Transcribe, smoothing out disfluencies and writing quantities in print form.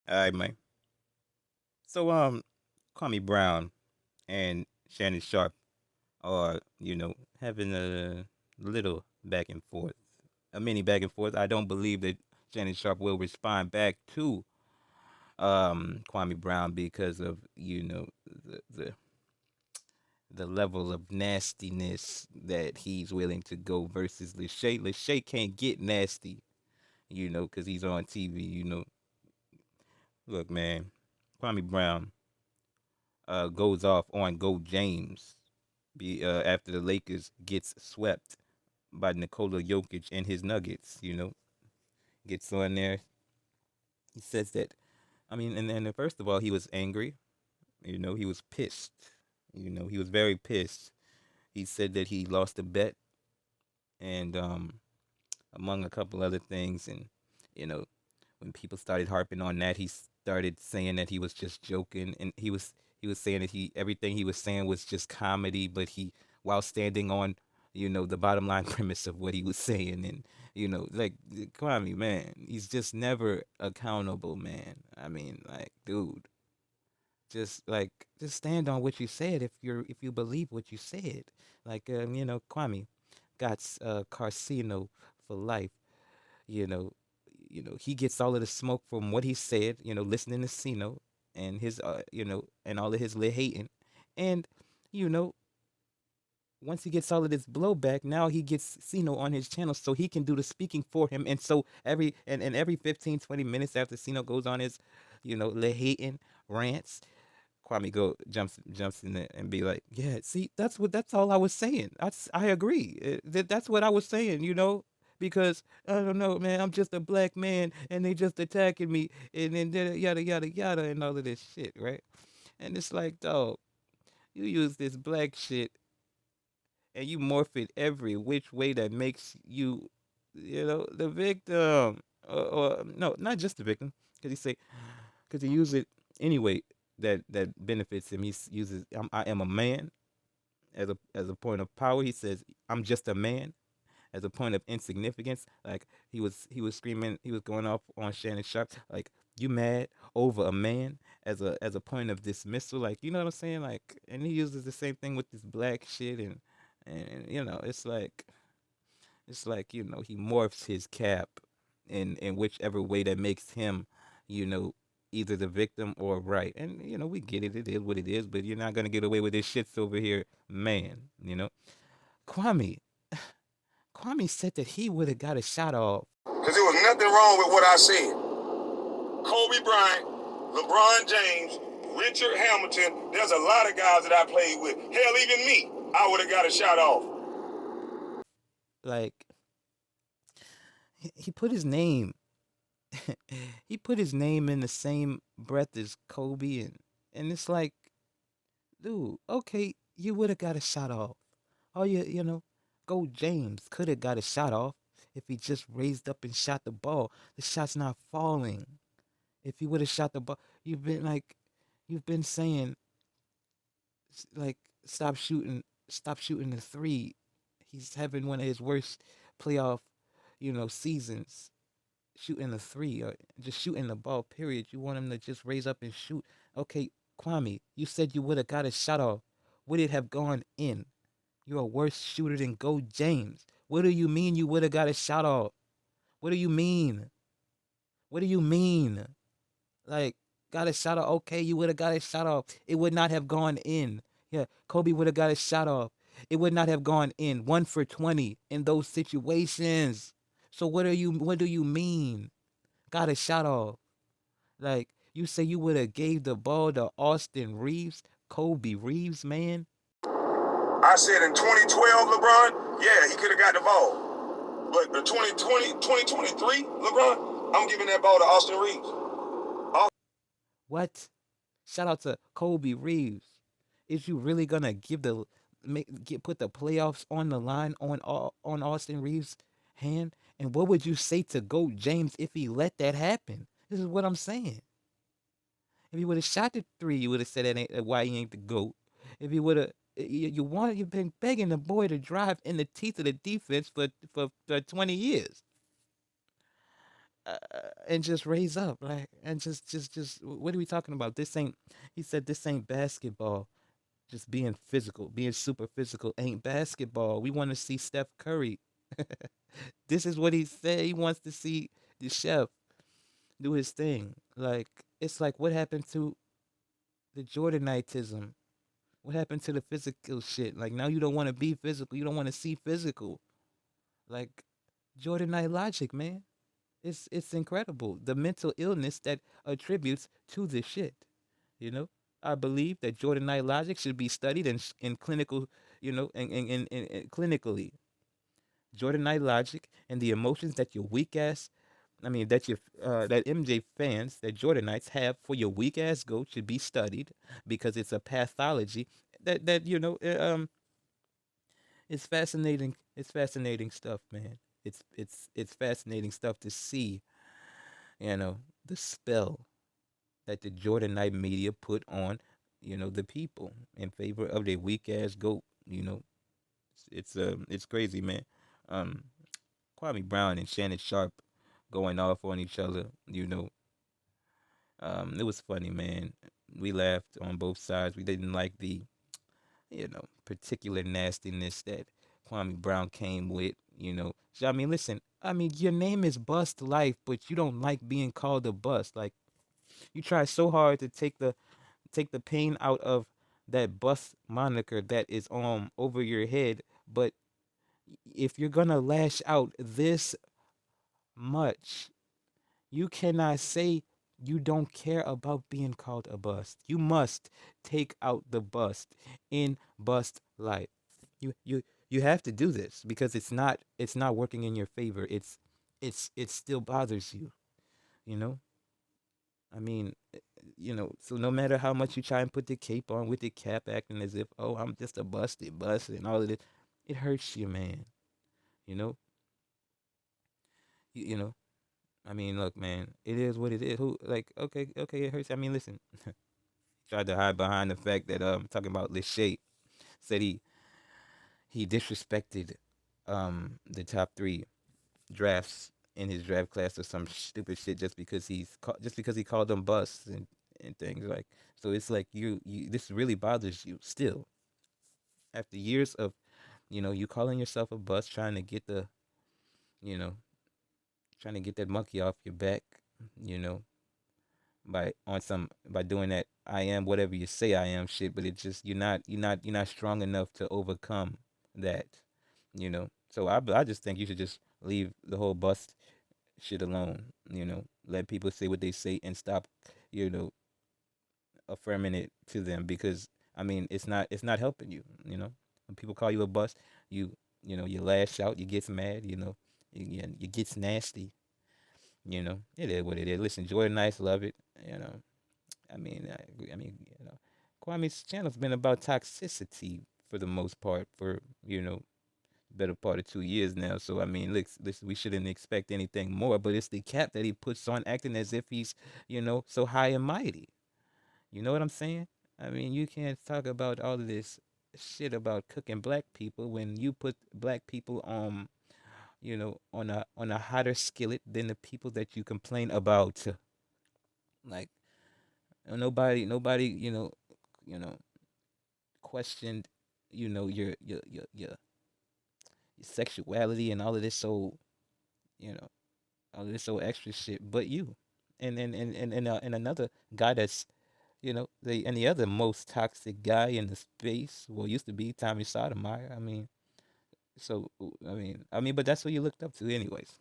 All right, man. So, Kwame Brown and Shannon Sharpe are, having a little back and forth, a mini back and forth. I don't believe that Shannon Sharpe will respond back to Kwame Brown because of, the level of nastiness that he's willing to go versus Lachey. Lachey can't get nasty, because he's on TV. Look, man, Kwame Brown goes off on Go James after the Lakers gets swept by Nikola Jokic and his Nuggets. Gets on there. He says that. I mean, and first of all, he was angry. He was pissed. He was very pissed. He said that he lost a bet, and among a couple other things, and you know, when people started harping on that, he started saying that he was just joking, and he was saying that he everything he was saying was just comedy, but he while standing on the bottom line premise of what he was saying, and like Kwame, man, he's just never accountable, man. I mean, like, dude, just stand on what you said if you believe what you said. Like Kwame got Carcino for life. You know, he gets all of the smoke from what he said. Listening to Sino and his and all of his lit hating, and you know once he gets all of this blowback, now he gets Sino on his channel so he can do the speaking for him. And so every 15, 20 minutes after Sino goes on his, lit hating rants, Kwame jumps in there and be like, "Yeah, see, that's all I was saying. I agree. That's what I was saying, because I don't know, man. I'm just a black man, and they just attacking me, and then yada yada yada, and all of this shit, right? And it's like, dog, you use this black shit, and you morph it every which way that makes you, the victim, or no, not just the victim, because he use it anyway that benefits him. Uses I am a man as a point of power. He says I'm just a man as a point of insignificance. Like he was screaming, he was going off on Shannon Sharpe, like you mad over a man as a point of dismissal. Like you know what I'm saying? Like, and he uses the same thing with this black shit and it's like he morphs his cap in whichever way that makes him, you know, either the victim or right. And we get it. It is what it is. But you're not gonna get away with this shits over here, man. Kwame. Kwame said that he would have got a shot off. Because there was nothing wrong with what I said. Kobe Bryant, LeBron James, Richard Hamilton, there's a lot of guys that I played with. Hell, even me, I would have got a shot off. Like he put his name. He put his name in the same breath as Kobe, and it's like, dude, okay, you would have got a shot off. Oh, go James could have got a shot off if he just raised up and shot the ball. The shot's not falling. If he would have shot the ball, you've been saying, like, stop shooting the three. He's having one of his worst playoff, seasons. Shooting the three or just shooting the ball. Period. You want him to just raise up and shoot. Okay, Kwame, you said you would have got a shot off. Would it have gone in? You're a worse shooter than Go James. What do you mean you would have got a shot off? What do you mean? What do you mean? Like, got a shot off. Okay, you would have got a shot off. It would not have gone in. Yeah, Kobe would have got a shot off. It would not have gone in. 1 for 20 in those situations. So what do you mean? Got a shot off. Like, you say you would have gave the ball to Austin Reeves, Kobe Reeves, man. I said in 2012, LeBron, yeah, he could have got the ball. But the 2020, 2023, LeBron, I'm giving that ball to Austin Reeves. What? Shout out to Kobe Reeves. Is you really gonna put the playoffs on the line on Austin Reeves' hand? And what would you say to Go James if he let that happen? This is what I'm saying. If he would have shot the three, you would have said that ain't why he ain't the GOAT. If he would have, you've been begging the boy to drive in the teeth of the defense for 20 years. and just raise up, like, and just what are we talking about? This ain't. He said this ain't basketball. Just being physical, being super physical ain't basketball. We want to see Steph Curry. This is what he said. He wants to see the chef do his thing. Like, it's like, what happened to the Jordanitism? What happened to the physical shit? Like, now you don't want to be physical. You don't want to see physical. Like, Jordanite logic, man. It's incredible. The mental illness that attributes to this shit. You know, I believe that Jordanite logic should be studied in clinical, in clinically. Jordanite logic and the emotions that your weak ass, I mean, that MJ fans, that Jordanites have for your weak ass goat should be studied because it's a pathology that it's fascinating. It's fascinating stuff, man. It's fascinating stuff to see, you know, the spell that the Jordanite media put on, the people in favor of their weak ass goat. It's crazy, man. Um, Kwame Brown and Shannon Sharpe going off on each other. It was funny, man. We laughed on both sides. We didn't like the particular nastiness that Kwame Brown came with. So, I mean, listen. I mean, your name is Bust Life, but you don't like being called a bust. Like, you try so hard to take the pain out of that bust moniker that is over your head, but if you're gonna lash out this much, you cannot say you don't care about being called a bust. You must take out the bust in Bust Life. You have to do this because it's not working in your favor. It still bothers you, you know? I mean, so no matter how much you try and put the cape on with the cap, acting as if, oh, I'm just a busted bust and all of this, it hurts you, man. You know, you know. I mean, look, man, it is what it is. Who, like, okay, okay, it hurts. I mean, listen, tried to hide behind the fact that talking about Lachey said he disrespected the top three drafts in his draft class or some stupid shit just because he called them busts and things like. So it's like you this really bothers you still after years of you calling yourself a bust, you know trying to get that monkey off your back, you know by doing that I am whatever you say I am shit, but it just you're not strong enough to overcome that. So I just think you should just leave the whole bust shit alone. Let people say what they say and stop, you know, affirming it to them because I mean it's not helping you. When people call you a bust, you lash out, you get mad, you gets nasty. It is what it is. Listen, Jordan Nice, love it. You know, I mean, Kwame's channel's been about toxicity for the most part for better part of 2 years now. So I mean, listen, we shouldn't expect anything more. But it's the cap that he puts on, acting as if he's so high and mighty. You know what I'm saying? I mean, you can't talk about all of this shit about cooking black people when you put black people on a hotter skillet than the people that you complain about. Like nobody you know questioned your sexuality and all of this you know all of this extra shit, but you and another guy that's the other most toxic guy in the space. Well, used to be Tommy Sotomayor. I mean, but that's what you looked up to, anyways.